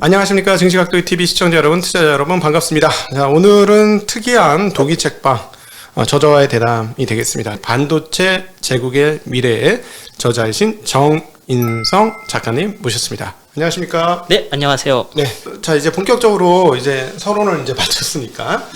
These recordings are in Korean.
안녕하십니까. 증시각도의 TV 시청자 여러분, 투자자 여러분 반갑습니다. 자, 오늘은 특이한 독이 책방 저자와의 대담이 되겠습니다. 반도체 제국의 미래의 저자이신 정인성 작가님 모셨습니다. 안녕하십니까? 네, 안녕하세요. 네, 자 이제 본격적으로 이제 서론을 이제 마쳤으니까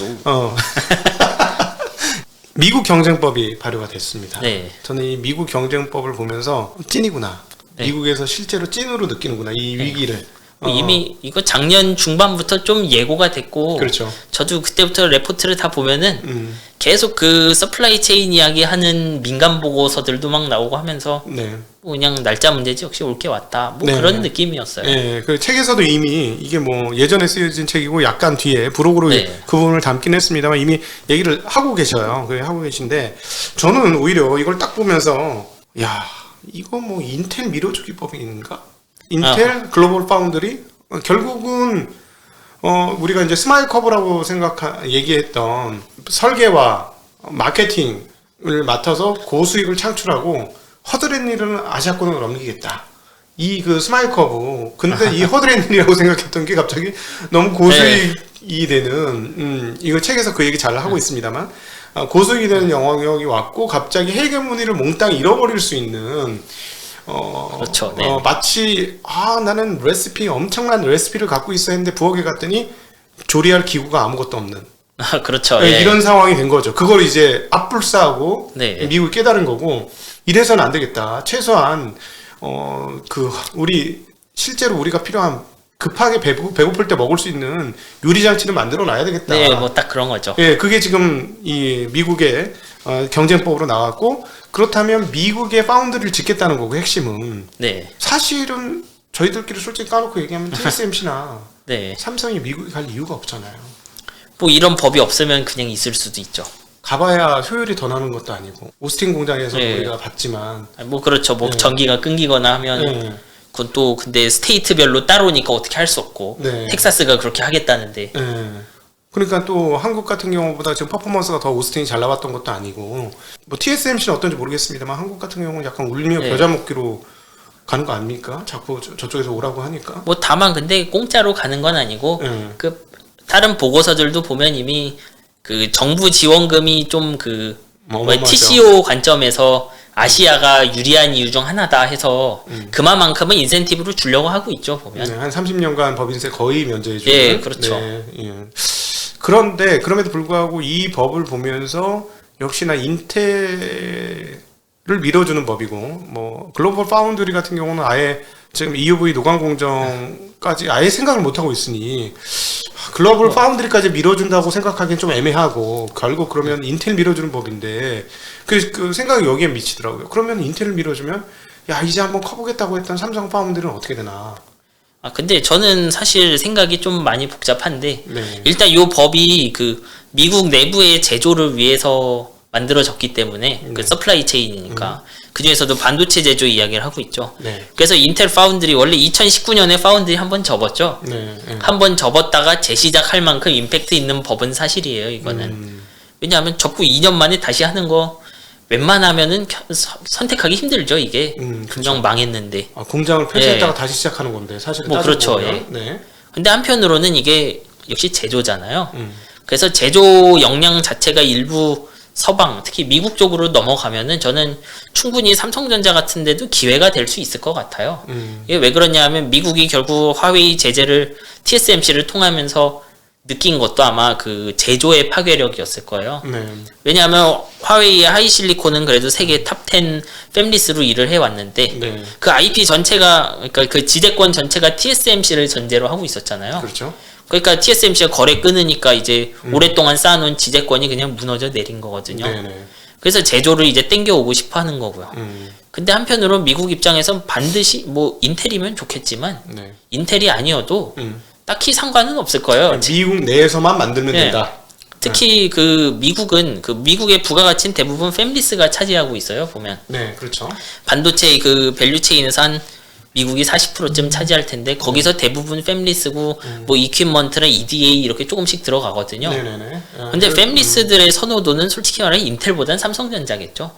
미국 경쟁법이 발효가 됐습니다. 네. 저는 이 미국 경쟁법을 보면서 찐이구나. 네. 미국에서 실제로 찐으로 느끼는구나 이 위기를. 이미 이거 작년 중반부터 좀 예고가 됐고, 그렇죠. 저도 그때부터 레포트를 다 보면은 계속 그 서플라이 체인 이야기하는 민간 보고서들도 막 나오고 하면서 네. 뭐 그냥 날짜 문제지 역시 올 게 왔다 뭐 네. 그런 느낌이었어요. 네, 그 책에서도 이미 이게 뭐 예전에 쓰여진 책이고 약간 뒤에 브로그로 네. 그 부분을 담긴 했습니다만 이미 얘기를 하고 계셔요. 그 하고 계신데 저는 오히려 이걸 딱 보면서 야 이거 뭐 인텔 밀어주기법인가? 인텔 글로벌 파운드리 결국은 우리가 이제 스마일 커브라고 얘기했던 설계와 마케팅을 맡아서 고수익을 창출하고 허드렛 일은 아시아권으로 넘기겠다. 이 그 스마일 커브. 근데 이 허드렛 일이라고 생각했던 게 갑자기 너무 고수익이 되는 이거 책에서 그 얘기 잘 하고 있습니다만 고수익이 되는 영역이 왔고 갑자기 헤게모니를 몽땅 잃어버릴 수 있는 그렇죠. 네. 마치 나는 엄청난 레시피를 갖고 있어야 했는데 부엌에 갔더니 조리할 기구가 아무것도 없는 그렇죠. 네, 예. 이런 상황이 된 거죠. 그걸 이제 압불사하고 네. 미국이 깨달은 거고 이래서는 안 되겠다. 최소한 우리 실제로 우리가 필요한 급하게 배고플 때 먹을 수 있는 유리장치를 만들어 놔야 되겠다. 네, 뭐 딱 그런 거죠. 예, 그게 지금 이 미국의 경쟁법으로 나왔고 그렇다면 미국의 파운드리를 짓겠다는 거고 핵심은 네. 사실은 저희들끼리 솔직히 까놓고 얘기하면 TSMC나 네. 삼성이 미국에 갈 이유가 없잖아요. 뭐 이런 법이 없으면 그냥 있을 수도 있죠. 가봐야 효율이 더 나는 것도 아니고 오스틴 공장에서 네. 우리가 봤지만 뭐 그렇죠. 뭐 네. 전기가 끊기거나 하면 네. 그건 또 근데 스테이트별로 따로니까 어떻게 할 수 없고 네. 텍사스가 그렇게 하겠다는데 예. 그러니까 또 한국 같은 경우보다 지금 퍼포먼스가 더 오스틴이 잘 나왔던 것도 아니고 뭐 TSMC는 어떤지 모르겠습니다만 한국 같은 경우는 약간 울며 네. 겨자 먹기로 가는 거 아닙니까? 자꾸 저쪽에서 오라고 하니까. 뭐 다만 근데 공짜로 가는 건 아니고 그 다른 보고서들도 보면 이미 그 정부 지원금이 좀 어마어마하죠. TCO 관점에서 아시아가 유리한 이유 중 하나다 해서 그만큼은 인센티브를 주려고 하고 있죠 보면. 네, 한 30년간 법인세 거의 면제해 주는. 예, 그렇죠. 네, 예. 그런데 그럼에도 불구하고 이 법을 보면서 역시나 인텔을 밀어주는 법이고 뭐 글로벌 파운드리 같은 경우는 아예 지금 EUV 노광 공정까지 아예 생각을 못 하고 있으니 글로벌 파운드리까지 밀어준다고 생각하기엔 좀 애매하고 결국 그러면 인텔 밀어주는 법인데 그 생각이 여기에 미치더라고요. 그러면 인텔을 밀어주면 야 이제 한번 커보겠다고 했던 삼성 파운드리는 어떻게 되나? 근데 저는 사실 생각이 좀 많이 복잡한데 네. 일단 이 법이 그 미국 내부의 제조를 위해서 만들어졌기 때문에 그 서플라이 체인이니까 그 중에서도 반도체 제조 이야기를 하고 있죠. 네. 그래서 인텔 파운드리 원래 2019년에 파운드리 한번 접었죠. 네. 네. 한번 접었다가 재시작할 만큼 임팩트 있는 법은 사실이에요. 이거는 왜냐하면 접고 2년 만에 다시 하는 거 웬만하면은 선택하기 힘들죠. 이게 분명 망했는데. 공장을 폐쇄했다가 다시 시작하는 건데 사실 뭐 그렇죠. 예. 네. 근데 한편으로는 이게 역시 제조잖아요. 그래서 제조 역량 자체가 일부 서방, 특히 미국 쪽으로 넘어가면은 저는 충분히 삼성전자 같은 데도 기회가 될 수 있을 것 같아요. 이게 왜 그러냐 하면 미국이 결국 화웨이 제재를 TSMC를 통하면서 느낀 것도 아마 그 제조의 파괴력이었을 거예요. 네. 왜냐하면 화웨이의 하이실리콘은 그래도 세계 탑10 팹리스로 일을 해왔는데 네. 그 IP 전체가 그러니까 그 지대권 전체가 TSMC를 전제로 하고 있었잖아요. 그렇죠. 그러니까 TSMC가 거래 끊으니까 이제 오랫동안 쌓아놓은 지대권이 그냥 무너져 내린 거거든요. 네네. 그래서 제조를 이제 땡겨오고 싶어 하는 거고요. 근데 한편으로 미국 입장에선 반드시 뭐 인텔이면 좋겠지만 네. 인텔이 아니어도 딱히 상관은 없을 거예요. 미국 내에서만 만들면 네. 된다. 특히 그 미국은 그 미국의 부가가치는 대부분 팹리스가 차지하고 있어요. 보면 네, 그렇죠. 반도체 그 밸류 체인에서 한 미국이 40%쯤 차지할 텐데 거기서 대부분 팹리스고 뭐 이퀴먼트나 EDA 이렇게 조금씩 들어가거든요. 네네네. 근데 팹리스들의 선호도는 솔직히 말해 인텔보단 삼성전자겠죠.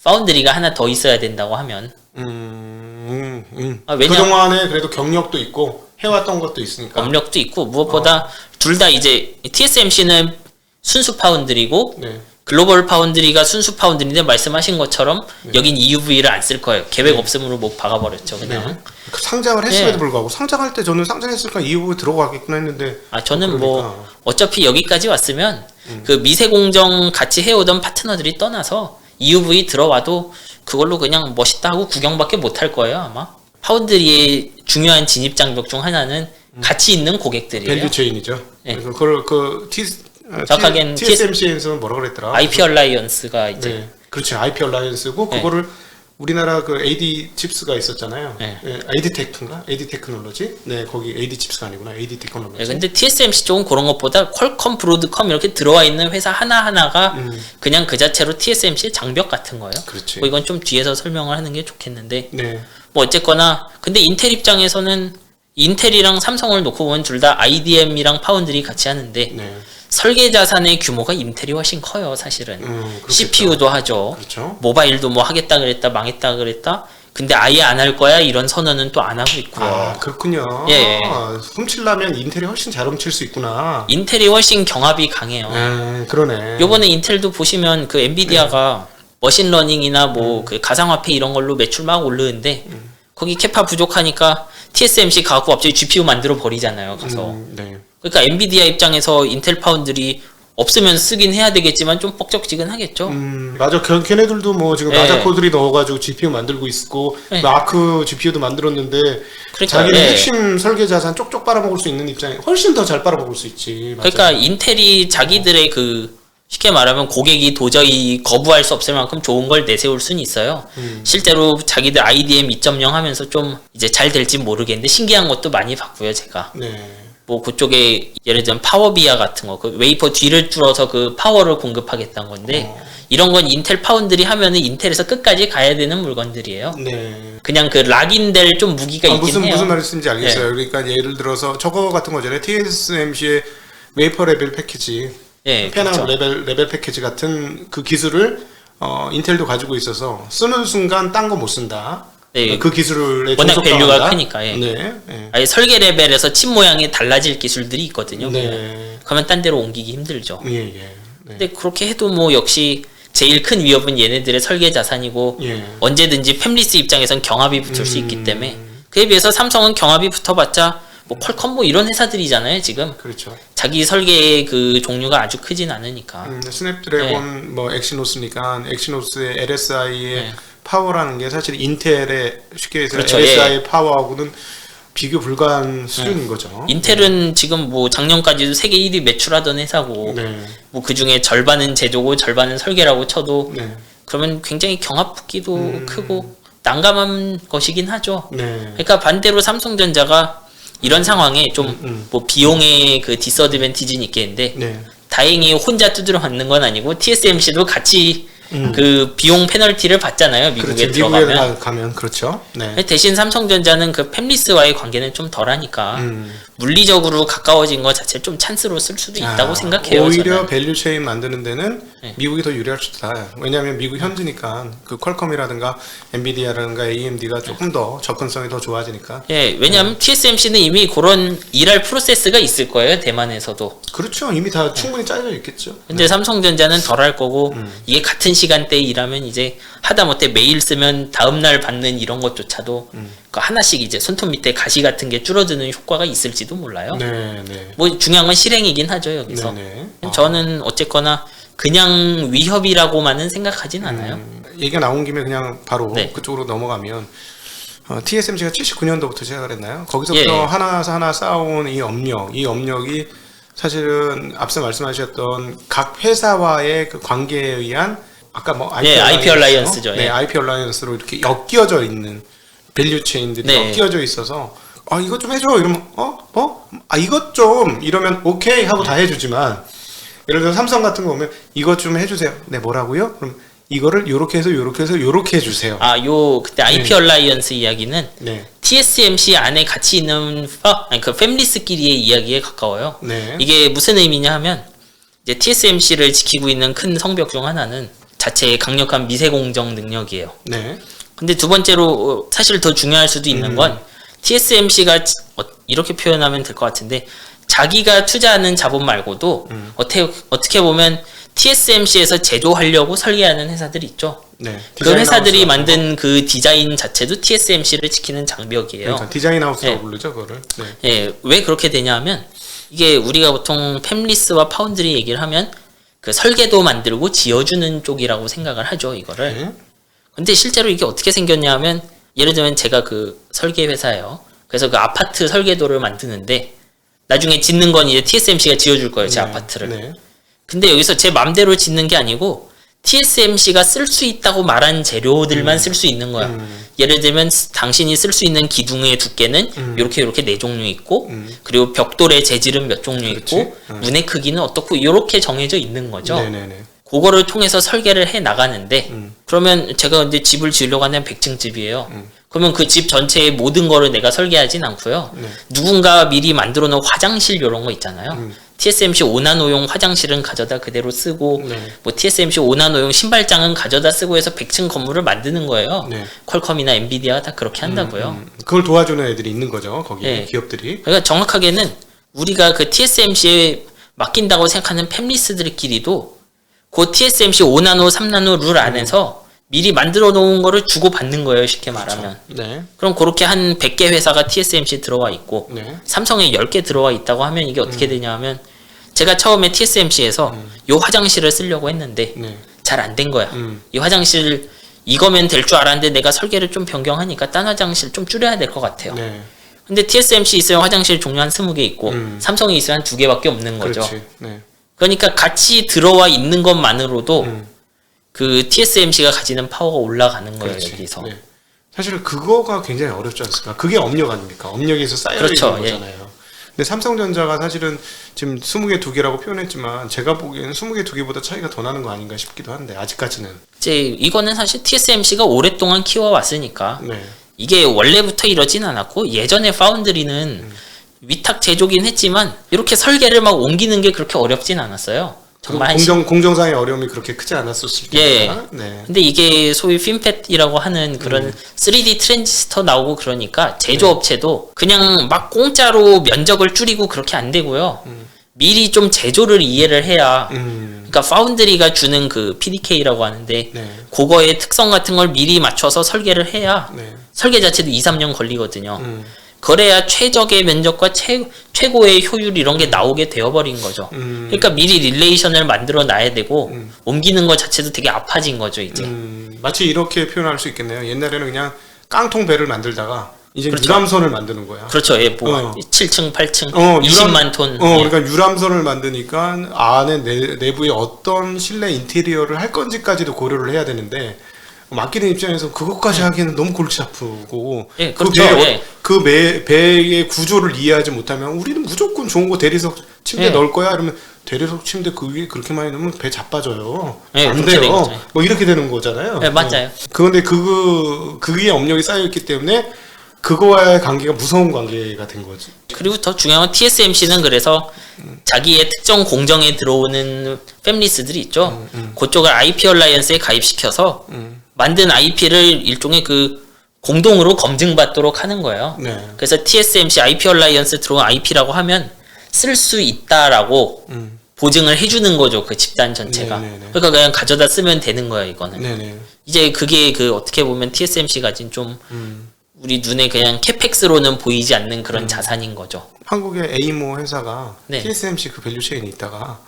파운드리가 하나 더 있어야 된다고 하면. 왜냐? 그동안에 그래도 경력도 있고 해왔던 것도 있으니까. 업력도 있고 무엇보다 둘 다 이제 TSMC는 순수 파운드리고 네. 글로벌 파운드리가 순수 파운드리인데 말씀하신 것처럼 여긴 EUV를 안 쓸 거예요. 계획 없음으로 못 박아버렸죠 그냥. 네. 상장을 했음에도 네. 불구하고 상장할 때 저는 상장했으니까 EUV 들어가겠구나 했는데. 저는 그러니까. 뭐 어차피 여기까지 왔으면 그 미세 공정 같이 해오던 파트너들이 떠나서 EUV 들어와도 그걸로 그냥 멋있다 하고 구경밖에 못 할 거예요 아마. 파운드리의 중요한 진입 장벽 중 하나는 같이 있는 고객들이에요. 밸류 체인이죠. 네. 그래서 그걸 정확하게는 TSMC에서는 뭐라 그랬더라? IP 얼라이언스가 이제 네. 그렇지. IP 얼라이언스고 네. 그거를 우리나라 그 AD 칩스가 있었잖아요. 네. AD 테크인가? AD 테크놀로지? 네, 거기 AD 칩스가 아니구나. AD 테크놀로지. 네, 근데 TSMC 쪽은 그런 것보다 퀄컴, 브로드컴 이렇게 들어와 있는 회사 하나하나가 그냥 그 자체로 TSMC의 장벽 같은 거예요. 그렇지. 뭐 이건 좀 뒤에서 설명을 하는 게 좋겠는데 네. 뭐 어쨌거나 근데 인텔 입장에서는 인텔이랑 삼성을 놓고 보면 둘 다 IDM이랑 파운드리 같이 하는데 네. 설계 자산의 규모가 인텔이 훨씬 커요 사실은. 그렇겠죠. CPU도 하죠. 그렇죠. 모바일도 뭐 하겠다 그랬다 망했다 그랬다. 근데 아예 안 할 거야 이런 선언은 또 안 하고 있고요. 아, 그렇군요. 예. 훔치려면 인텔이 훨씬 잘 훔칠 수 있구나. 인텔이 훨씬 경합이 강해요. 그러네. 요번에 인텔도 보시면 그 엔비디아가 머신러닝이나 뭐 그 가상화폐 이런 걸로 매출 막 오르는데 거기 캐파 부족하니까 TSMC 가고 갑자기 GPU 만들어 버리잖아요. 가서. 네. 그러니까 엔비디아 입장에서 인텔 파운드리 없으면 쓰긴 해야 되겠지만 좀 뻑적지근하겠죠. 맞아. 걔네들도 뭐 지금 예. 라자 코드리 넣어가지고 GPU 만들고 있고 예. 마크 GPU도 만들었는데 그러니까, 자기는 예. 핵심 설계 자산 쪽쪽 빨아먹을 수 있는 입장에 훨씬 더 잘 빨아먹을 수 있지. 맞아요. 그러니까 인텔이 자기들의 그 쉽게 말하면 고객이 도저히 거부할 수 없을 만큼 좋은 걸 내세울 수는 있어요. 실제로 자기들 IDM 2.0 하면서 좀 이제 잘 될지 모르겠는데 신기한 것도 많이 봤고요, 제가. 네. 뭐 그쪽에 예를 들면 파워비아 같은 거, 그 웨이퍼 뒤를 뚫어서 그 파워를 공급하겠다는 건데 이런 건 인텔 파운드리 하면은 인텔에서 끝까지 가야 되는 물건들이에요. 네. 그냥 그 락인될 좀 무기가 있긴 해요. 무슨 말씀인지 알겠어요. 그러니까 예를 들어서 저거 같은 거잖아요. TSMC의 웨이퍼 레벨 패키지, 예, 페나 그렇죠. 레벨 패키지 같은 그 기술을 인텔도 가지고 있어서 쓰는 순간 딴 거 못 쓴다. 네. 그 기술에 워낙 종속당한다. 밸류가 크니까. 예. 네. 네. 아예 설계 레벨에서 칩 모양이 달라질 기술들이 있거든요. 네. 그러면 딴 데로 옮기기 힘들죠. 예, 예. 네. 근데 그렇게 해도 뭐 역시 제일 큰 위협은 얘네들의 설계 자산이고 예. 언제든지 팹리스 입장에선 경합이 붙을 수 있기 때문에 그에 비해서 삼성은 경합이 붙어봤자 뭐 퀄컴 뭐 이런 회사들이잖아요 지금. 그렇죠. 자기 설계의 그 종류가 아주 크진 않으니까. 스냅드래곤 뭐 엑시노스니까 엑시노스의 LSI의 네. 파워라는 게 사실 인텔의 쉽게 해서 그렇죠. LSI 파워하고는 비교 불가한 수준인 거죠. 인텔은 지금 뭐 작년까지도 세계 1위 매출하던 회사고 네. 뭐 그 중에 절반은 제조고 절반은 설계라고 쳐도 네. 그러면 굉장히 경합기도 크고 난감한 것이긴 하죠. 네. 그러니까 반대로 삼성전자가 이런 상황에 좀 뭐 비용의 그 디스어드밴티지는 있겠는데 네. 다행히 혼자 두드려 맞는 건 아니고 TSMC도 같이 그 비용 페널티를 받잖아요. 미국에 그렇지. 들어가면. 미국에 가면 그렇죠. 네. 대신 삼성전자는 그 팹리스와의 관계는 좀 덜하니까 물리적으로 가까워진 것 자체 좀 찬스로 쓸 수도 있다고 생각해요. 오히려 저는. 밸류 체인 만드는 데는 네. 미국이 더 유리할 수 있다. 왜냐하면 미국 현지니까 그 퀄컴이라든가 엔비디아라든가 AMD가 조금 더 접근성이 더 좋아지니까. 예, 왜냐하면 TSMC는 이미 그런 일할 프로세스가 있을 거예요. 대만에서도. 그렇죠. 이미 다 충분히 짜여져 있겠죠. 근데 삼성전자는 덜 할 거고 이게 같은 시간대에 일하면 이제 하다못해 매일 쓰면 다음날 받는 이런 것조차도 그 하나씩 이제 손톱 밑에 가시 같은 게 줄어드는 효과가 있을지도 몰라요. 네, 네. 뭐 중요한 건 실행이긴 하죠 여기서. 네네. 저는 어쨌거나 그냥 위협이라고만은 생각하진 않아요. 얘기가 나온 김에 그냥 바로 네. 그쪽으로 넘어가면 TSMC가 79년도부터 시작을 했나요? 거기서부터 예. 하나 쌓아온 이 업력이 사실은 앞서 말씀하셨던 각 회사와의 그 관계에 의한 아까 뭐 IP 얼라이언스죠. 네, 예. IP 얼라이언스로 이렇게 엮여져 있는 밸류 체인들이 네. 엮여져 있어서 이것 좀 해줘 이러면 이것 좀 이러면 오케이 하고 다 해주지만 예를 들어 삼성 같은 거 보면 이것 좀 해주세요. 네, 뭐라고요? 그럼 이거를 요렇게 해서 요렇게 해주세요. 그때 IP 얼라이언스 이야기는 네. TSMC 안에 같이 있는 그 팹리스끼리의 이야기에 가까워요. 네. 이게 무슨 의미냐 하면 이제 TSMC를 지키고 있는 큰 성벽 중 하나는 자체의 강력한 미세 공정 능력이에요. 네. 근데 두 번째로 사실 더 중요할 수도 있는 건 TSMC가 이렇게 표현하면 될 것 같은데 자기가 투자하는 자본 말고도 어떻게 보면 TSMC에서 제조하려고 설계하는 회사들이 있죠. 네. 그 회사들이 만든 그 디자인 자체도 TSMC를 지키는 장벽이에요. 그러니까 디자인 하우스라고 네. 부르죠, 그거를. 네. 예, 왜 그렇게 되냐면 이게 우리가 보통 팹리스와 파운드리 얘기를 하면 그 설계도 만들고 지어주는 쪽이라고 생각을 하죠, 이거를. 네. 근데 실제로 이게 어떻게 생겼냐면 예를 들면 제가 그 설계 회사예요. 그래서 그 아파트 설계도를 만드는데 나중에 짓는 건 이제 TSMC가 지어줄 거예요, 제 네. 아파트를. 네. 근데 여기서 제 맘대로 짓는 게 아니고 TSMC가 쓸 수 있다고 말한 재료들만 쓸 수 있는 거야. 예를 들면 당신이 쓸 수 있는 기둥의 두께는 이렇게 네 종류 있고 그리고 벽돌의 재질은 몇 종류 그렇지. 있고 문의 크기는 어떻고 이렇게 정해져 있는 거죠. 네네네. 그거를 통해서 설계를 해 나가는데 그러면 제가 근데 집을 지으려고 하는 100층 집이에요. 그러면 그 집 전체의 모든 거를 내가 설계하진 않고요. 네. 누군가 미리 만들어 놓은 화장실 이런 거 있잖아요. TSMC 5나노용 화장실은 가져다 그대로 쓰고 네. 뭐 TSMC 5나노용 신발장은 가져다 쓰고 해서 100층 건물을 만드는 거예요. 네. 퀄컴이나 엔비디아가 다 그렇게 한다고요. 그걸 도와주는 애들이 있는 거죠, 거기 네. 기업들이. 그러니까 정확하게는 우리가 그 TSMC에 맡긴다고 생각하는 팹리스들끼리도 그 TSMC 5나노, 3나노 룰 안에서 미리 만들어 놓은 거를 주고 받는 거예요, 쉽게 말하면. 네. 그럼 그렇게 한 100개 회사가 TSMC에 들어와 있고 네. 삼성에 10개 들어와 있다고 하면 이게 어떻게 되냐 하면 제가 처음에 TSMC에서 요 화장실을 쓰려고 했는데 네. 잘 안 된 거야. 이 화장실 이거면 될 줄 알았는데 내가 설계를 좀 변경하니까 딴 화장실 좀 줄여야 될 것 같아요. 네. 근데 TSMC 있으면 화장실 종류 한 20개 있고 삼성이 있으면 한 2개밖에 없는 거죠. 그렇지. 네. 그러니까 같이 들어와 있는 것만으로도 그 TSMC가 가지는 파워가 올라가는 거예요, 그렇지. 여기서. 네. 사실 그거가 굉장히 어렵지 않습니까? 그게 업력 아닙니까? 업력에서 쌓여 그렇죠. 있는 거잖아요. 근데 삼성전자가 사실은 지금 20개 2개라고 표현했지만 제가 보기에는 20개 2개보다 차이가 더 나는 거 아닌가 싶기도 한데 아직까지는. 이제 이거는 사실 TSMC가 오랫동안 키워왔으니까 네. 이게 원래부터 이러진 않았고 예전에 파운드리는 위탁 제조긴 했지만 이렇게 설계를 막 옮기는 게 그렇게 어렵진 않았어요. 정말 공정상의 어려움이 그렇게 크지 않았었을 예. 때가. 네. 근데 이게 소위 핀팻이라고 하는 그런 3D 트랜지스터 나오고 그러니까 제조업체도 그냥 막 공짜로 면적을 줄이고 그렇게 안 되고요. 미리 좀 제조를 이해를 해야 그러니까 파운드리가 주는 그 PDK라고 하는데 네. 그거의 특성 같은 걸 미리 맞춰서 설계를 해야 네. 설계 자체도 2, 3년 걸리거든요. 그래야 최적의 면적과 최고의 효율 이런 게 나오게 되어버린 거죠. 그러니까 미리 릴레이션을 만들어 놔야 되고 옮기는 것 자체도 되게 아파진 거죠 이제. 마치 이렇게 표현할 수 있겠네요. 옛날에는 그냥 깡통 배를 만들다가 이제 그렇죠. 유람선을 만드는 거야. 그렇죠. 예, 뭐 7층, 8층, 20만 톤. 예. 그러니까 유람선을 만드니까 안에 내부에 어떤 실내 인테리어를 할 건지까지도 고려를 해야 되는데 맡기는 입장에서 그것까지 하기에는 너무 골치 아프고 예, 그렇죠. 그 배의 구조를 이해하지 못하면 우리는 무조건 좋은 거 대리석 침대 예. 넣을 거야. 그러면 대리석 침대 그 위에 그렇게 많이 넣으면 배 자빠져요. 예, 안 그렇게 돼요. 되겠죠. 뭐 이렇게 되는 거잖아요. 네, 맞아요. 그런데 그게 업력이 쌓여 있기 때문에 그거와의 관계가 무서운 관계가 된 거지. 그리고 더 중요한 건 TSMC는 그래서 자기의 특정 공정에 들어오는 팹리스들이 있죠. 그쪽을 IP 얼라이언스에 가입시켜서 만든 IP를 일종의 그 공동으로 검증받도록 하는 거예요. 네. 그래서 TSMC IP 얼라이언스 들어온 IP라고 하면 쓸 수 있다라고 보증을 해주는 거죠. 그 집단 전체가. 네네네. 그러니까 그냥 가져다 쓰면 되는 거예요. 이거는. 네네. 이제 그게 그 어떻게 보면 TSMC 가진 좀 우리 눈에 그냥 캐펙스로는 보이지 않는 그런 자산인 거죠. 한국의 에이모 회사가 네. TSMC 그 밸류체인에 있다가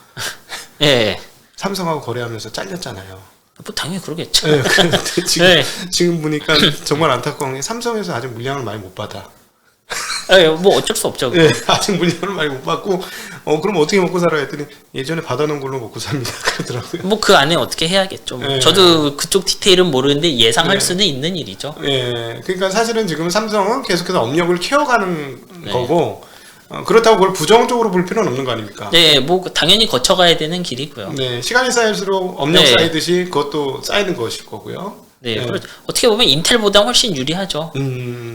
예. 예. 삼성하고 거래하면서 잘렸잖아요. 뭐 당연히 그러겠죠. 네, 근데 지금, 네. 지금 보니까 정말 안타까운 게 삼성에서 아직 물량을 많이 못 받아. 예, 뭐 어쩔 수 없죠. 네, 아직 물량을 많이 못 받고 그럼 어떻게 먹고 살아야 했더니 예전에 받아놓은 걸로 먹고 삽니다. 그러더라고요. 뭐 그 안에 어떻게 해야겠죠. 뭐. 네. 저도 그쪽 디테일은 모르는데 예상할 네. 수는 있는 일이죠. 예, 그러니까 사실은 지금 삼성은 계속해서 업력을 키워가는 네. 거고 그렇다고 그걸 부정적으로 볼 필요는 없는 거 아닙니까? 네, 뭐 당연히 거쳐가야 되는 길이고요. 네, 시간이 쌓일수록 업력 네. 쌓이듯이 그것도 쌓이는 것일 거고요. 네, 네. 그렇죠. 어떻게 보면 인텔보다 훨씬 유리하죠.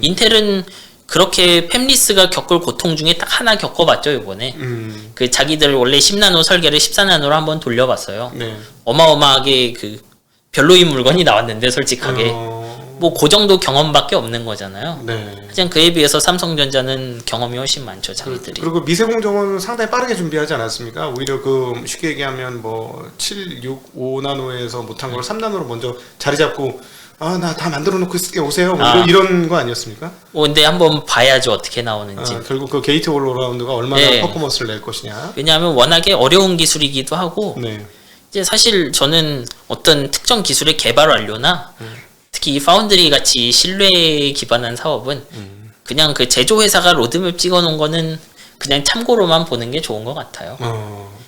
인텔은 그렇게 팹리스가 겪을 고통 중에 딱 하나 겪어봤죠, 이번에. 그 자기들 원래 10나노 설계를 14나노로 한번 돌려봤어요. 네. 어마어마하게 그 별로인 물건이 나왔는데 솔직하게 뭐 그 정도 경험밖에 없는 거잖아요. 네. 하지만 그에 비해서 삼성전자는 경험이 훨씬 많죠, 자기들이. 그리고 미세 공정은 상당히 빠르게 준비하지 않았습니까? 오히려 그 쉽게 얘기하면 뭐 7, 6, 5나노에서 못한 걸 3나노로 먼저 자리 잡고 나 다 만들어 놓고 있을게 오세요. 뭐 이런 거 아니었습니까? 근데 한번 봐야죠, 어떻게 나오는지. 결국 그 게이트 올라운드가 얼마나 네. 퍼포먼스를 낼 것이냐. 왜냐하면 워낙에 어려운 기술이기도 하고 네. 이제 사실 저는 어떤 특정 기술의 개발 완료나 특히 이 파운드리 같이 신뢰에 기반한 사업은 그냥 그 제조 회사가 로드맵 찍어놓은 거는 그냥 참고로만 보는 게 좋은 것 같아요.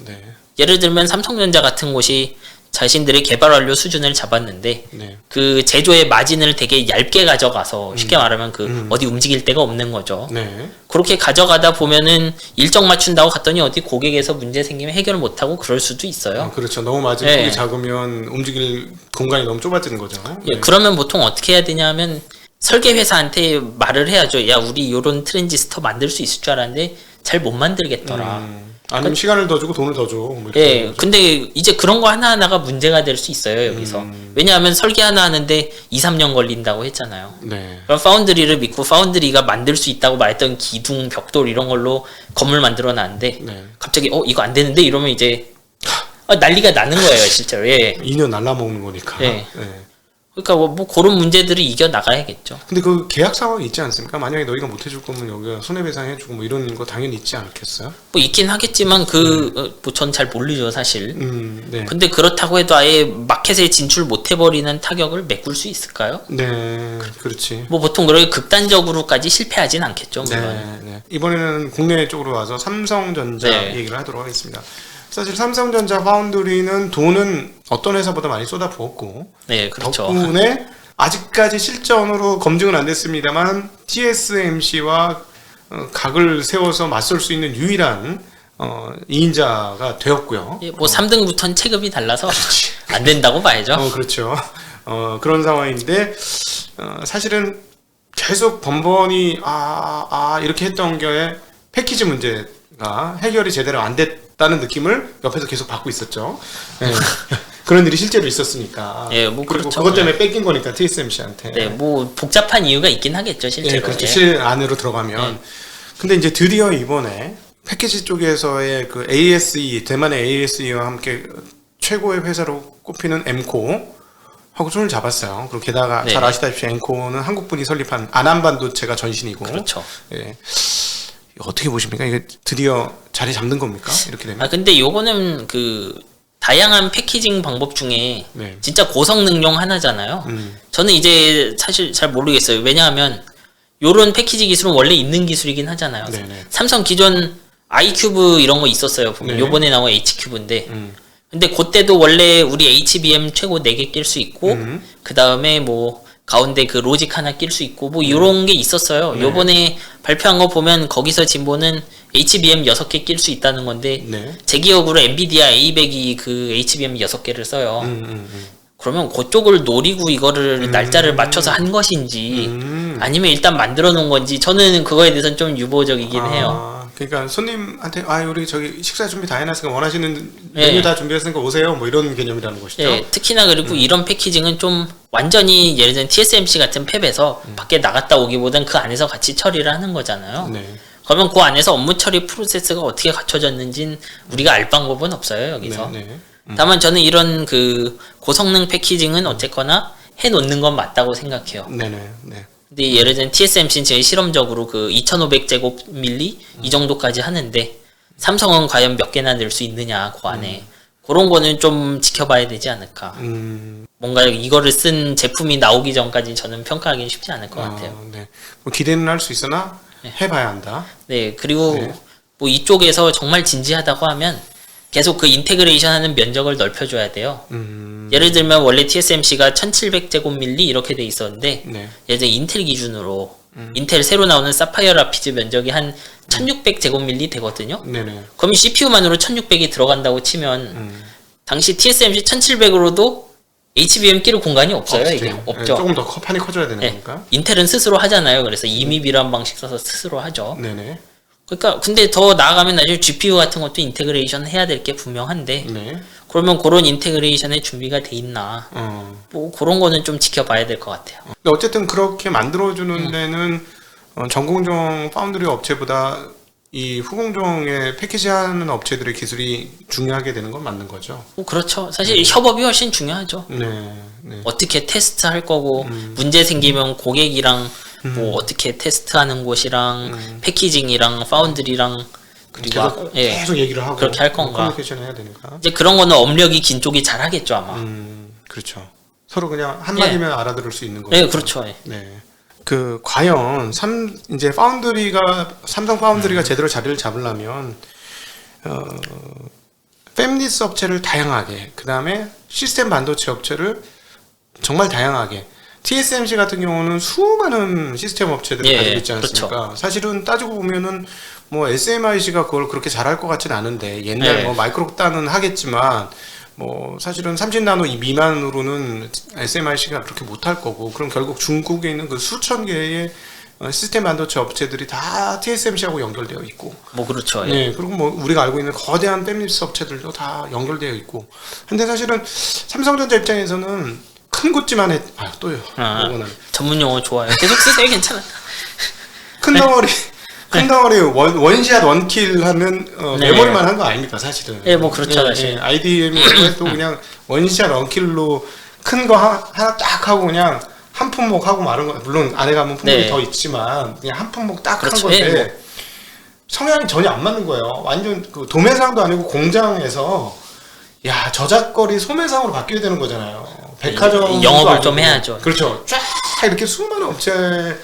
네. 예를 들면 삼성전자 같은 곳이 자신들의 개발 완료 수준을 잡았는데 네. 그 제조의 마진을 되게 얇게 가져가서 쉽게 말하면 그 어디 움직일 데가 없는 거죠. 네. 그렇게 가져가다 보면은 일정 맞춘다고 갔더니 어디 고객에서 문제 생기면 해결 못하고 그럴 수도 있어요. 그렇죠. 너무 마진폭이 네. 작으면 움직일 공간이 너무 좁아지는 거죠. 예, 그러면 보통 어떻게 해야 되냐면 설계 회사한테 말을 해야죠. 야, 우리 요런 트랜지스터 만들 수 있을 줄 알았는데 잘 못 만들겠더라. 아니면 시간을 더 주고 돈을 더 줘. 뭐 이렇게 예, 되는 거죠. 근데 이제 그런 거 하나하나가 문제가 될 수 있어요, 여기서. 왜냐하면 설계 하나 하는데 2, 3년 걸린다고 했잖아요. 네. 그럼 파운드리를 믿고 파운드리가 만들 수 있다고 말했던 기둥, 벽돌 이런 걸로 건물 만들어 놨는데 네. 갑자기 이거 안 되는데 이러면 이제 난리가 나는 거예요, 실제로. 예. 2년 날라먹는 거니까. 네. 네. 그러니까 뭐 그런 문제들을 이겨 나가야겠죠. 근데 그 계약 상황이 있지 않습니까? 만약에 너희가 못 해줄 거면 여기가 손해배상 해주고 뭐 이런 거 당연히 있지 않겠어요? 뭐 있긴 하겠지만 전 잘 모르죠, 사실. 네. 근데 그렇다고 해도 아예 마켓에 진출 못 해버리는 타격을 메꿀 수 있을까요? 네, 그렇지. 뭐 보통 그렇게 극단적으로까지 실패하진 않겠죠, 물론. 네. 이번에는 국내 쪽으로 와서 삼성전자 네. 얘기를 하도록 하겠습니다. 사실 삼성전자 파운드리는 돈은 어떤 회사보다 많이 쏟아부었고 네, 그렇죠. 덕분에 아직까지 실전으로 검증은 안 됐습니다만 TSMC와 각을 세워서 맞설 수 있는 유일한 2인자가 되었고요. 예, 뭐 3등부터는 체급이 달라서 안 된다고 봐야죠. 그렇죠. 그런 상황인데 사실은 계속 번번이 이렇게 했던 게 패키지 문제가 해결이 제대로 안 됐다는 느낌을 옆에서 계속 받고 있었죠. 네. 그런 일이 실제로 있었으니까. 예, 뭐 그리고 그렇죠. 그것 때문에 뺏긴 거니까 TSMC한테. 네, 뭐 복잡한 이유가 있긴 하겠죠, 실제로. 예, 그렇죠. 예. 실 안으로 들어가면. 근데 이제 드디어 이번에 패키지 쪽에서의 그 ASE, 대만의 ASE와 함께 최고의 회사로 꼽히는 엠코 하고 손을 잡았어요. 그리고 게다가 네. 잘 아시다시피 엠코는 한국분이 설립한 아남반도체가 전신이고. 그렇죠. 예. 어떻게 보십니까? 이게 드디어 자리 잡는 겁니까? 이렇게 되면. 근데 요거는 다양한 패키징 방법 중에 네. 진짜 고성능용 하나잖아요. 저는 이제 사실 잘 모르겠어요. 왜냐하면 요런 패키지 기술은 원래 있는 기술이긴 하잖아요. 네네. 삼성 기존 i큐브 이런 거 있었어요. 보면 네. 요번에 나온 h큐브인데 근데 그때도 원래 우리 HBM 최고 4개 낄 수 있고 그 다음에 뭐 가운데 그 로직 하나 낄 수 있고 뭐 요런 게 있었어요. 네. 요번에 발표한 거 보면 거기서 진보는 HBM 6개 낄 수 있다는 건데 네. 제 기억으로 엔비디아 A100이 그 HBM 6개를 써요. 그러면 그쪽을 노리고 이거를 날짜를 맞춰서 한 것인지 아니면 일단 만들어 놓은 건지 저는 그거에 대해서는 좀 유보적이긴 해요. 그러니까 손님한테 우리 저기 식사 준비 다 해놨으니까 원하시는 예. 메뉴 다 준비했으니까 오세요. 뭐 이런 개념이라는 것이죠. 예, 특히나 그리고 이런 패키징은 좀 완전히 예를 들면 TSMC 같은 팹에서 밖에 나갔다 오기보단 그 안에서 같이 처리를 하는 거잖아요. 네. 그러면 그 안에서 업무 처리 프로세스가 어떻게 갖춰졌는지는 우리가 알 방법은 없어요, 여기서. 네. 다만 저는 이런 그 고성능 패키징은 어쨌거나 해 놓는 건 맞다고 생각해요. 네네. 네. 근데 예를 들면 TSMC는 제일 실험적으로 그 2500제곱밀리 이 정도까지 하는데 삼성은 과연 몇 개나 낼 수 있느냐 그 안에 그런 거는 좀 지켜봐야 되지 않을까. 뭔가 이거를 쓴 제품이 나오기 전까지 저는 평가하기는 쉽지 않을 것 같아요. 네. 뭐 기대는 할 수 있으나 해봐야 한다. 네, 그리고 네. 뭐 이쪽에서 정말 진지하다고 하면 계속 그 인테그레이션 하는 면적을 넓혀줘야 돼요. 예를 들면 원래 TSMC가 1700제곱밀리 이렇게 돼 있었는데 네. 예를 들어 인텔 기준으로 인텔 새로 나오는 사파이어 라피즈 면적이 한 1600제곱밀리 되거든요. 네네. 그럼 CPU만으로 1600이 들어간다고 치면 당시 TSMC 1700으로도 HBM 끼를 공간이 없어요. 이게 네. 없죠. 조금 더 판이 커져야 되는 네. 거니까. 인텔은 스스로 하잖아요. 그래서 이미비라는 방식 써서 스스로 하죠. 네네. 그러니까 근데 더 나아가면 나중에 GPU 같은 것도 인테그레이션 해야 될 게 분명한데 네. 그러면 그런 인테그레이션의 준비가 돼 있나? 뭐 그런 거는 좀 지켜봐야 될 것 같아요. 근데 어쨌든 그렇게 만들어주는 데는 전공정 파운드리 업체보다 이 후공정에 패키지하는 업체들의 기술이 중요하게 되는 건 맞는 거죠. 뭐 그렇죠. 사실 협업이 훨씬 중요하죠. 네, 네. 어떻게 테스트할 거고 문제 생기면 고객이랑 뭐 어떻게 테스트하는 곳이랑 패키징이랑 파운드리랑 그리고 계속 얘기를 하고 그렇게 할 건가? 커뮤니케이션 해야 되니까. 이제 그런 거는 업력이 긴 쪽이 잘 하겠죠 아마. 그렇죠. 서로 그냥 한 마디면 알아들을 수 있는 거죠. 네, 그렇죠. 네. 그 과연 이제 삼성 파운드리가 제대로 자리를 잡으려면 팹리스 업체를 다양하게, 그 다음에 시스템 반도체 업체를 정말 다양하게. TSMC 같은 경우는 수많은 시스템 업체들을 가지고 있지 않습니까? 그렇죠. 사실은 따지고 보면은 뭐 SMIC가 그걸 그렇게 잘할 것 같지는 않은데 옛날 뭐 마이크로따는 하겠지만 뭐 사실은 30나노 미만으로는 SMIC가 그렇게 못할 거고, 그럼 결국 중국에 있는 그 수천 개의 시스템 반도체 업체들이 다 TSMC하고 연결되어 있고, 뭐 그렇죠. 네, 그리고 뭐 우리가 알고 있는 거대한 팹리스 업체들도 다 연결되어 있고. 근데 사실은 삼성전자 입장에서는 큰 곳지만 또요. 이거는 전문 용어 좋아요. 계속 쓰세요. 괜찮아. 큰 덩어리. 큰 덩어리 원샷 원킬 하면 메모리만 한 거 아닙니까 사실은. 예, 뭐 그렇죠. 사실. IDM이 또 그냥 원샷 원킬로 큰 거 하나 딱 하고 그냥 한 품목 하고 마른 거. 물론 안에 가면 품목이 더 있지만 그냥 한 품목 딱 한 그렇죠. 건데 뭐. 성향이 전혀 안 맞는 거예요. 완전 그 도매상도 아니고 공장에서 야 저작거리 소매상으로 바뀌어야 되는 거잖아요. 백화점 영업을 좀 해야죠. 그렇죠. 쫙 이렇게 수많은 업체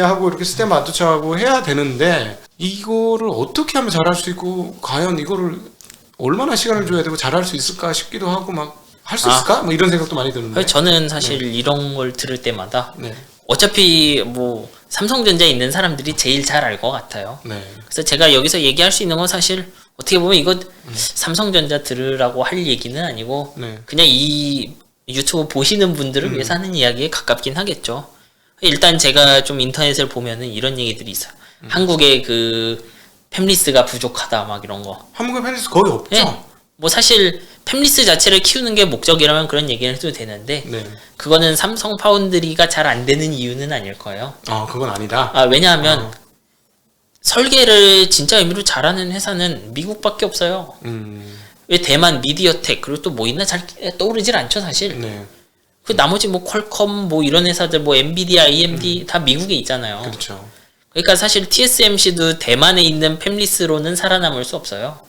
하고 이렇게 시스템 반도체하고 해야 되는데 이거를 어떻게 하면 잘할 수 있고 과연 이거를 얼마나 시간을 줘야 되고 잘할 수 있을까 싶기도 하고 막 할 수 있을까? 뭐 이런 생각도 많이 드는데. 저는 사실 이런 걸 들을 때마다 어차피 뭐 삼성전자에 있는 사람들이 제일 잘 알 것 같아요. 그래서 제가 여기서 얘기할 수 있는 건 사실 어떻게 보면 이거 삼성전자 들으라고 할 얘기는 아니고 그냥 이 유튜브 보시는 분들을 위해서 하는 이야기에 가깝긴 하겠죠. 일단 제가 좀 인터넷을 보면은 이런 얘기들이 있어요. 한국의 그 팹리스가 부족하다 막 이런 거. 한국에 팹리스 거의 없죠. 네. 뭐 사실 팹리스 자체를 키우는 게 목적이라면 그런 얘기를 해도 되는데 그거는 삼성 파운드리가 잘 안 되는 이유는 아닐 거예요. 그건 아니다. 왜냐하면 설계를 진짜 의미로 잘하는 회사는 미국밖에 없어요. 왜 대만 미디어텍 그리고 또 뭐 있나 잘 떠오르질 않죠 사실. 그 나머지 뭐 퀄컴 뭐 이런 회사들 뭐 엔비디아, AMD 다 미국에 있잖아요. 그렇죠. 그러니까 사실 TSMC도 대만에 있는 팹리스로는 살아남을 수 없어요.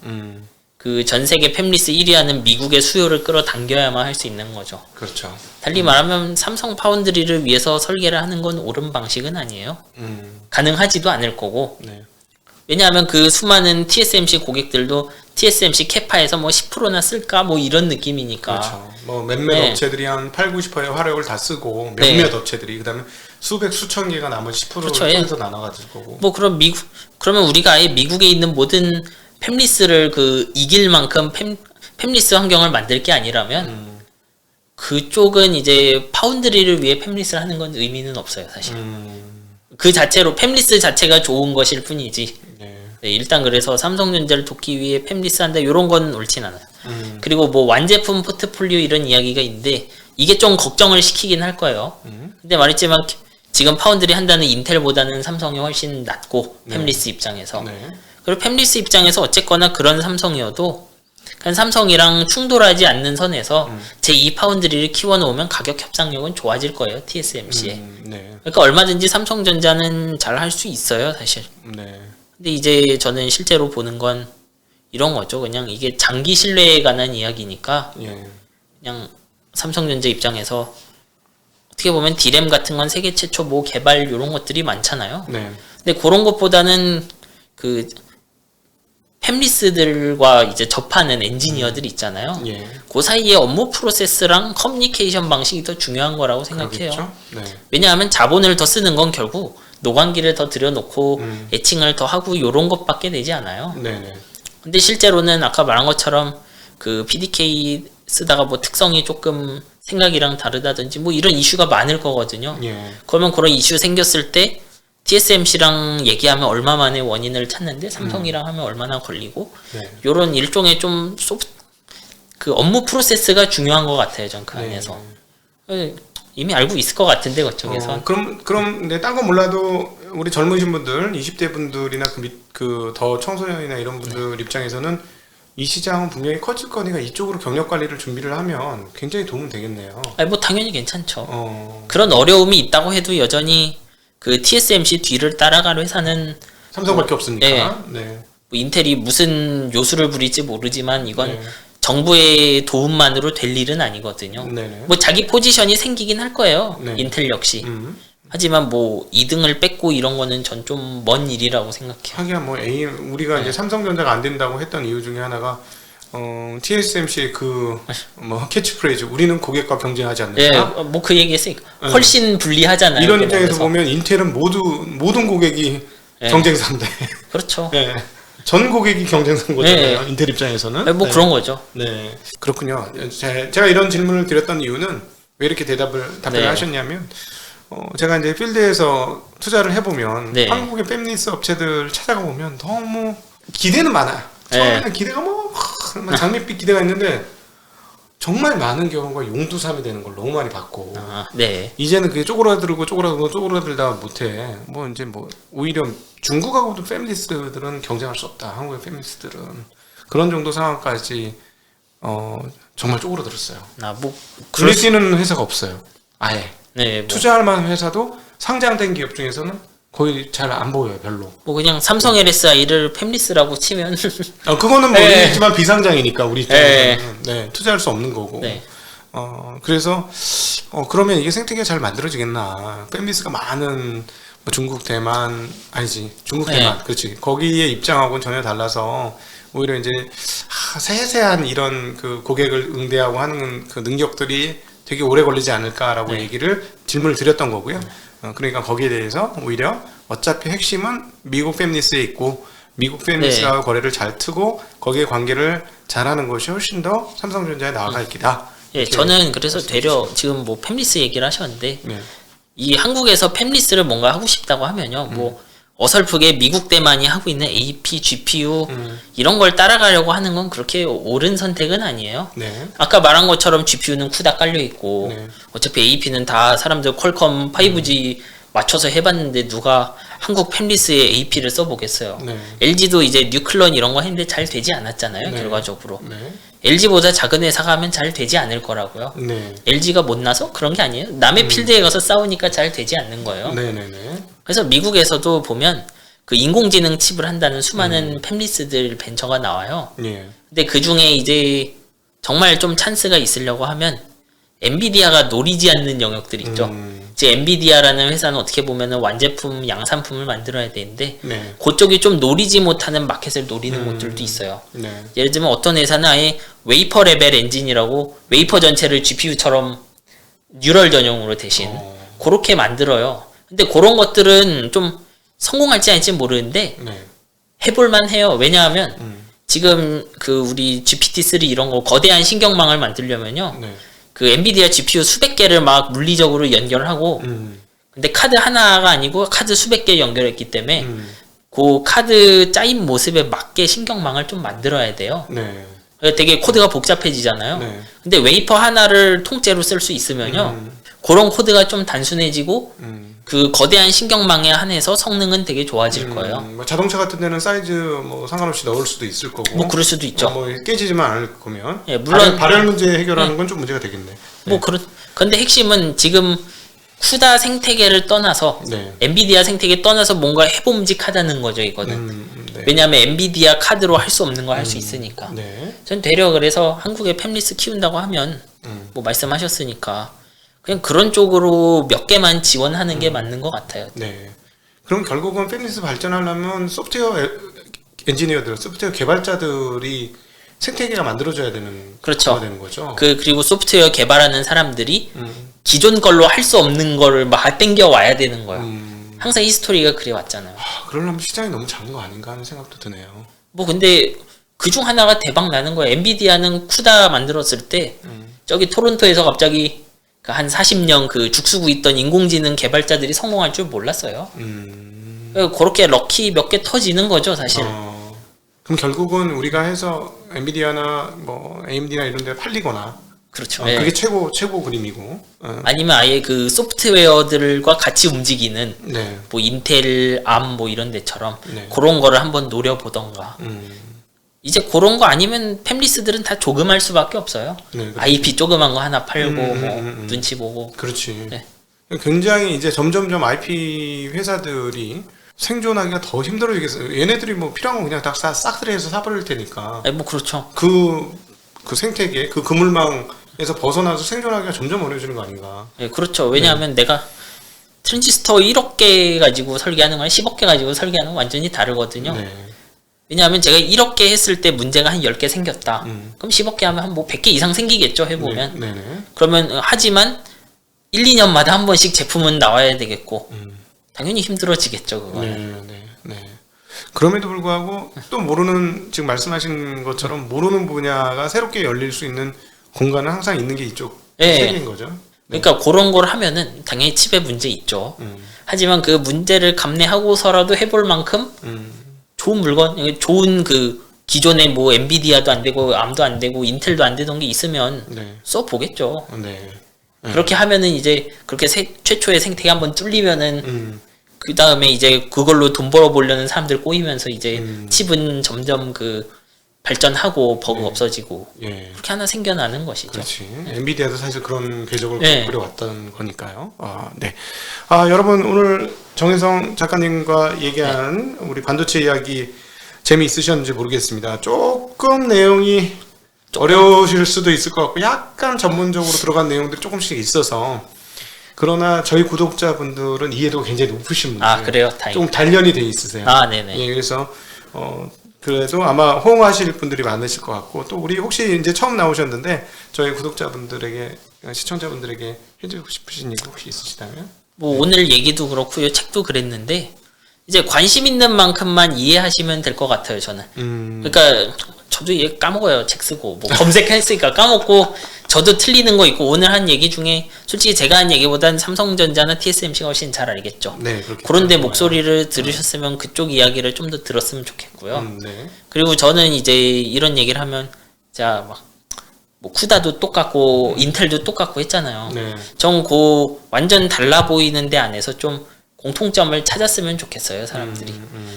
그 전 세계 팹리스 1위하는 미국의 수요를 끌어당겨야만 할 수 있는 거죠. 그렇죠. 달리 말하면 삼성 파운드리를 위해서 설계를 하는 건 옳은 방식은 아니에요. 가능하지도 않을 거고. 왜냐하면 그 수많은 TSMC 고객들도 TSMC 캐파에서 뭐 10%나 쓸까 뭐 이런 느낌이니까. 그렇죠. 뭐 몇몇 업체들이 한 8, 90%의 화력을 다 쓰고 몇몇 업체들이 그다음에 수백 수천 개가 나머지 10%를 통해서 나눠가질 거고. 뭐 그러면 우리가 아예 미국에 있는 모든 팹리스를 그 이길 만큼 팹리스 환경을 만들 게 아니라면 그쪽은 이제 파운드리를 위해 팹리스를 하는 건 의미는 없어요 사실. 그 자체로 팹리스 자체가 좋은 것일 뿐이지. 일단 그래서 삼성전자를 돕기 위해 팹리스 한다 이런 건 옳진 않아요. 그리고 뭐 완제품 포트폴리오 이런 이야기가 있는데 이게 좀 걱정을 시키긴 할 거예요. 근데 말했지만 지금 파운드리 한다는 인텔보다는 삼성이 훨씬 낫고 팹리스 입장에서. 그리고 팹리스 입장에서 어쨌거나 그런 삼성이어도 그냥 삼성이랑 충돌하지 않는 선에서 제2 파운드리를 키워놓으면 가격 협상력은 좋아질 거예요 TSMC에. 그러니까 얼마든지 삼성전자는 잘 할 수 있어요 사실. 근데 이제 저는 실제로 보는 건 이런 거죠. 그냥 이게 장기 신뢰에 관한 이야기니까 그냥 삼성전자 입장에서 어떻게 보면 디램 같은 건 세계 최초 뭐 개발 이런 것들이 많잖아요. 근데 그런 것보다는 그 팹리스들과 이제 접하는 엔지니어들 있잖아요. 그 사이에 업무 프로세스랑 커뮤니케이션 방식이 더 중요한 거라고 생각해요. 왜냐하면 자본을 더 쓰는 건 결국 노광기를 더 들여놓고 애칭을 더 하고 요런 것밖에 되지 않아요. 근데 실제로는 아까 말한 것처럼 그 PDK 쓰다가 뭐 특성이 조금 생각이랑 다르다든지 뭐 이런 이슈가 많을 거거든요. 그러면 그런 이슈 생겼을 때 TSMC랑 얘기하면 얼마 만에 원인을 찾는데 삼성이랑 하면 얼마나 걸리고 요런 일종의 좀 그 업무 프로세스가 중요한 것 같아요. 전 그 네. 안에서 이미 알고 있을 것 같은데 그쪽에서. 그럼 네, 딴 건 몰라도 우리 젊으신 분들, 20대 분들이나 그 더 청소년이나 이런 분들 입장에서는 이 시장은 분명히 커질 거니까 이쪽으로 경력 관리를 준비를 하면 굉장히 도움 되겠네요. 아니 뭐 당연히 괜찮죠. 그런 어려움이 있다고 해도 여전히 그 TSMC 뒤를 따라갈 회사는 삼성밖에 없으니까. 네. 네. 뭐 인텔이 무슨 요술을 부릴지 모르지만 이건 네. 정부의 도움만으로 될 일은 아니거든요. 네네. 뭐 자기 포지션이 생기긴 할 거예요. 네. 인텔 역시. 음. 하지만 뭐 2등을 뺏고 이런 거는 전 좀 먼 일이라고 생각해요. 하긴 뭐 우리가 이제 삼성전자가 안 된다고 했던 이유 중에 하나가 TSMC의 그 뭐 캐치프레이즈 우리는 고객과 경쟁하지 예, 않는다. 뭐 그 얘기했으니까 훨씬 불리하잖아요. 이런 그래서. 입장에서 보면 인텔은 모든 고객이 네. 경쟁사인데. 그렇죠. 네. 전 고객이 경쟁사인 거잖아요. 네. 인텔 입장에서는. 뭐 네. 그런 거죠. 네. 그렇군요. 제가 이런 질문을 드렸던 이유는 왜 이렇게 답변을 네. 하셨냐면 제가 이제 필드에서 투자를 해보면 네. 한국의 팹리스 업체들 찾아가 보면 너무 기대는 많아요. 처음에는 기대가 막 장밋빛 기대가 있는데 정말 많은 경우가 용두삼이 되는 걸 너무 많이 봤고 네. 이제는 그게 쪼그라들다 못해. 뭐 이제 뭐 오히려 중국하고도 팹리스들은 경쟁할 수 없다. 한국의 팹리스들은 그런 정도 상황까지 정말 쪼그라들었어요. 뭐 눈에 띄는 회사가 없어요. 아예. 네. 뭐, 투자할 만한 회사도 상장된 기업 중에서는 거의 잘 안 보여요, 별로. 뭐 그냥 삼성 LSI를 팹리스라고 치면 그거는 네. 모르겠지만 비상장이니까 우리 입장에서는 네, 투자할 수 없는 거고. 네. 그래서 그러면 이게 생태계가 잘 만들어지겠나? 팹리스가 많은 뭐 중국, 대만 아니지 중국, 네. 대만 그렇지 거기에 입장하고는 전혀 달라서 오히려 이제 세세한 이런 그 고객을 응대하고 하는 그 능력들이 되게 오래 걸리지 않을까라고 네. 질문을 드렸던 거고요. 그러니까 거기에 대해서 오히려 어차피 핵심은 미국 팹리스에 있고 미국 팹리스와 네. 거래를 잘 트고 거기에 관계를 잘하는 것이 훨씬 더 삼성전자에 나아갈 기다. 예, 저는 그래서 되려 지금 뭐 팹리스 얘기를 하셨는데 네. 이 한국에서 팹리스를 뭔가 하고 싶다고 하면요. 뭐 어설프게 미국 대만이 하고 있는 AP, GPU 이런 걸 따라가려고 하는 건 그렇게 옳은 선택은 아니에요. 네. 아까 말한 것처럼 GPU는 쿠다 깔려 있고 네. 어차피 AP는 다 사람들 퀄컴 5G 맞춰서 해봤는데 누가 한국 팹리스에 AP를 써보겠어요. 네. LG도 이제 뉴클런 이런 거 했는데 잘 되지 않았잖아요. 네. 결과적으로. 네. LG보다 작은 회사가 하면 잘 되지 않을 거라고요. 네. LG가 못나서 그런 게 아니에요. 남의 필드에 가서 싸우니까 잘 되지 않는 거예요. 네네네. 그래서 미국에서도 보면 그 인공지능 칩을 한다는 수많은 팹리스들 벤처가 나와요. 예. 근데 그 중에 이제 정말 좀 찬스가 있으려고 하면 엔비디아가 노리지 않는 영역들이 있죠. 이제 엔비디아라는 회사는 어떻게 보면은 완제품, 양산품을 만들어야 되는데 네. 그쪽이 좀 노리지 못하는 마켓을 노리는 곳들도 있어요. 네. 예를 들면 어떤 회사는 아예 웨이퍼 레벨 엔진이라고 웨이퍼 전체를 GPU처럼 뉴럴 전용으로 대신 그렇게 만들어요. 근데 그런 것들은 좀 성공할지 아닐지 모르는데 네. 해볼만 해요. 왜냐하면 지금 그 우리 GPT-3 이런 거 거대한 신경망을 만들려면요. 네. 그 엔비디아 GPU 수백 개를 막 물리적으로 연결하고 근데 카드 하나가 아니고 카드 수백 개 연결했기 때문에 그 카드 짜인 모습에 맞게 신경망을 좀 만들어야 돼요. 네. 되게 코드가 복잡해지잖아요. 네. 근데 웨이퍼 하나를 통째로 쓸 수 있으면요. 그런 코드가 좀 단순해지고 그 거대한 신경망에 한해서 성능은 되게 좋아질 거예요. 뭐 자동차 같은 데는 사이즈 뭐 상관없이 넣을 수도 있을 거고. 뭐 그럴 수도 있죠. 뭐 깨지지만 않을 거면. 예, 물론 발열 문제 해결하는 건 좀 문제가 되겠네. 뭐 근데 핵심은 지금 쿠다 생태계를 떠나서 네. 엔비디아 생태계 떠나서 뭔가 해봄직하다는 거죠, 이거는. 네. 왜냐하면 엔비디아 카드로 할 수 없는 거 할 수 있으니까. 네. 전 되려 그래서 한국에 팹리스 키운다고 하면 뭐 말씀하셨으니까 그냥 그런 쪽으로 몇 개만 지원하는 게 맞는 것 같아요. 네. 그럼 결국은 팹리스 발전하려면 소프트웨어 엔지니어들, 소프트웨어 개발자들이 생태계가 만들어져야 되는 그렇죠. 되는 거죠. 그리고 소프트웨어 개발하는 사람들이 기존 걸로 할 수 없는 거를 막 땡겨 와야 되는 거예요. 항상 히스토리가 그래 왔잖아요. 그러려면 시장이 너무 작은 거 아닌가 하는 생각도 드네요. 뭐 근데 그 중 하나가 대박 나는 거예요. 엔비디아는 쿠다 만들었을 때 저기 토론토에서 갑자기 한 40년 그 죽쓰고 있던 인공지능 개발자들이 성공할 줄 몰랐어요. 그렇게 럭키 몇 개 터지는 거죠, 사실. 그럼 결국은 우리가 해서 엔비디아나 뭐 AMD나 이런 데 팔리거나 그렇죠. 그게 최고 그림이고. 아니면 아예 그 소프트웨어들과 같이 움직이는 네. 뭐 인텔, 암 뭐 이런 데처럼 네. 그런 거를 한번 노려보던가. 이제 그런 거 아니면 팹리스들은 다 조금할 수밖에 없어요. 네, 그렇죠. IP 조그만 거 하나 팔고 뭐 눈치 보고. 그렇지. 네. 굉장히 이제 점점점 IP 회사들이 생존하기가 더 힘들어지겠어요. 얘네들이 뭐 필요한 거 그냥 다 싹쓸이해서 사버릴 테니까. 뭐 그렇죠. 그 생태계, 그 그물망에서 벗어나서 생존하기가 점점 어려워지는 거 아닌가. 네, 그렇죠. 왜냐하면 내가 트랜지스터 1억 개 가지고 설계하는 거랑 10억 개 가지고 설계하는 건 완전히 다르거든요. 네. 왜냐하면 제가 1억 개 했을 때 문제가 한 10개 생겼다. 그럼 10억 개 하면 한 뭐 100개 이상 생기겠죠, 해보면. 네. 네네. 그러면 하지만 1, 2년마다 한 번씩 제품은 나와야 되겠고 당연히 힘들어지겠죠, 그거는. 네. 그럼에도 불구하고 또 모르는, 지금 말씀하신 것처럼 모르는 분야가 새롭게 열릴 수 있는 공간은 항상 있는 게 이쪽 세계인 거죠. 그러니까 그런 걸 하면은 당연히 칩에 문제 있죠. 하지만 그 문제를 감내하고서라도 해볼 만큼 좋은 물건, 좋은 그 기존에 뭐 엔비디아도 안 되고 암도 안 되고 인텔도 안 되던 게 있으면 써 보겠죠. 네. 그렇게 하면은 이제 그렇게 최초의 생태계 한번 뚫리면은 그 다음에 이제 그걸로 돈 벌어 보려는 사람들 꼬이면서 이제 칩은 점점 그 발전하고 버그 없어지고 그렇게 하나 생겨나는 것이죠. 그렇지. 엔비디아도 사실 그런 궤적을 그려왔던 거니까요. 네. 여러분 오늘 정혜성 작가님과 얘기한 우리 반도체 이야기 재미있으셨는지 모르겠습니다. 조금 내용이 어려우실 수도 있을 것 같고 약간 전문적으로 들어간 내용들이 조금씩 있어서, 그러나 저희 구독자분들은 이해도가 굉장히 높으신 분들. 그래요? 다행이다. 좀 단련이 돼 있으세요. 네네. 예, 그래서 그래도 아마 호응하실 분들이 많으실 것 같고, 또 우리 혹시 이제 처음 나오셨는데 저희 구독자분들에게, 시청자분들에게 해주고 싶으신 얘기 혹시 있으시다면? 뭐 오늘 얘기도 그렇고 요 책도 그랬는데 이제 관심 있는 만큼만 이해하시면 될 것 같아요, 저는. 그러니까 저도 얘 까먹어요. 책 쓰고 뭐 검색했으니까 까먹고, 저도 틀리는 거 있고, 오늘 한 얘기 중에 솔직히 제가 한 얘기보단 삼성전자나 TSMC가 훨씬 잘 알겠죠. 네, 그렇겠죠. 그런데 목소리를 들으셨으면 그쪽 이야기를 좀 더 들었으면 좋겠고요. 네. 그리고 저는 이제 이런 얘기를 하면, 자, 막 뭐 쿠다도 똑같고 인텔도 똑같고 했잖아요. 네. 전 그 완전 달라 보이는 데 안에서 좀 공통점을 찾았으면 좋겠어요, 사람들이.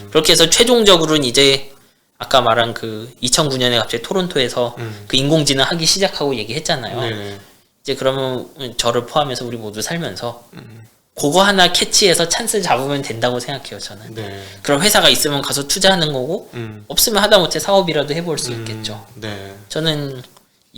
그렇게 해서 최종적으로는 이제 아까 말한 그 2009년에 갑자기 토론토에서 그 인공지능 하기 시작하고 얘기했잖아요. 네네. 이제 그러면 저를 포함해서 우리 모두 살면서 그거 하나 캐치해서 찬스 잡으면 된다고 생각해요, 저는. 네. 그럼 회사가 있으면 가서 투자하는 거고, 없으면 하다못해 사업이라도 해볼 수 있겠죠. 네. 저는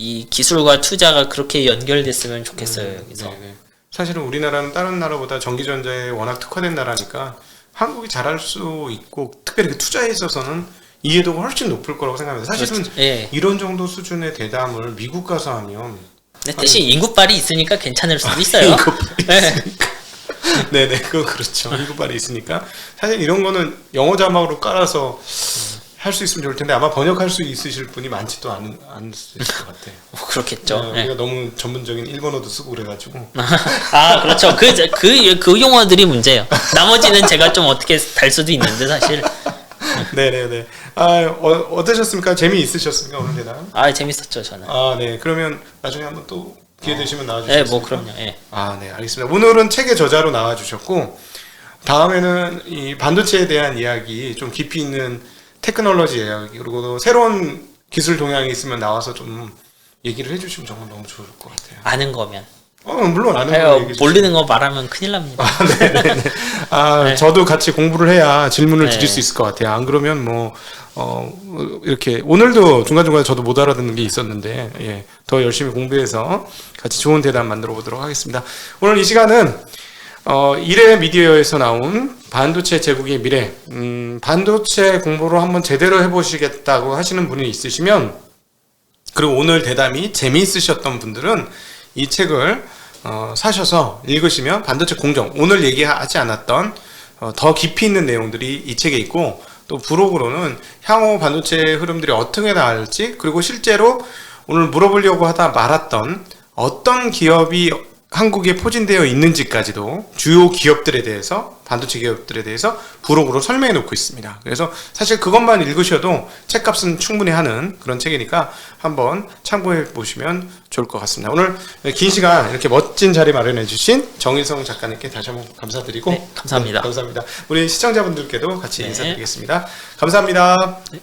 이 기술과 투자가 그렇게 연결됐으면 좋겠어요, 여기서. 네네. 사실은 우리나라는 다른 나라보다 전기전자에 워낙 특화된 나라니까 한국이 잘할 수 있고, 특별히 그 투자에 있어서는 이해도가 훨씬 높을 거라고 생각합니다. 사실은 그렇죠. 예. 이런 정도 수준의 대담을 미국 가서 하면 근데 대신 인구빨이 있으니까 괜찮을 수도 있어요. 네네, 그거 그렇죠. 인구빨이 있으니까 사실 이런 거는 영어 자막으로 깔아서 할 수 있으면 좋을 텐데 아마 번역할 수 있으실 분이 많지도 않으실 것 같아요. 그렇겠죠. 우리가 너무 전문적인 일본어도 쓰고 그래가지고. 그렇죠. 그 용어들이 문제예요. 나머지는 제가 좀 어떻게 달 수도 있는데 사실. 네네네. 어떠셨습니까? 재미있으셨습니까 오늘 대담? 재밌었죠, 저는. 네. 그러면 나중에 한번 또 기회 되시면 나와주세요. 네, 뭐 그럼요. 예. 네, 알겠습니다. 오늘은 책의 저자로 나와주셨고, 다음에는 이 반도체에 대한 이야기, 좀 깊이 있는 테크놀로지 이야기, 그리고 새로운 기술 동향이 있으면 나와서 좀 얘기를 해주시면 정말 너무 좋을 것 같아요. 아는 거면. 물론 아는 거 얘기해 주시죠. 모르는 거 말하면 큰일 납니다. 네네네. 네. 저도 같이 공부를 해야 질문을 네. 드릴 수 있을 것 같아요. 안 그러면 이렇게 오늘도 중간중간 저도 못 알아듣는 게 있었는데, 예, 더 열심히 공부해서 같이 좋은 대담 만들어 보도록 하겠습니다. 오늘 이 시간은 이레 미디어에서 나온 반도체 제국의 미래, 반도체 공부를 한번 제대로 해보시겠다고 하시는 분이 있으시면, 그리고 오늘 대담이 재미있으셨던 분들은 이 책을 사셔서 읽으시면 반도체 공정, 오늘 얘기하지 않았던 더 깊이 있는 내용들이 이 책에 있고, 또 부록으로는 향후 반도체 흐름들이 어떻게 나갈지, 그리고 실제로 오늘 물어보려고 하다 말았던 어떤 기업이 한국에 포진되어 있는지까지도 주요 기업들에 대해서, 반도체 기업들에 대해서 부록으로 설명해 놓고 있습니다. 그래서 사실 그것만 읽으셔도 책값은 충분히 하는 그런 책이니까 한번 참고해 보시면 좋을 것 같습니다. 오늘 긴 시간 이렇게 멋진 자리 마련해 주신 정일성 작가님께 다시 한번 감사드리고 네, 감사합니다. 감사합니다. 우리 시청자분들께도 같이 네. 인사드리겠습니다. 감사합니다. 네.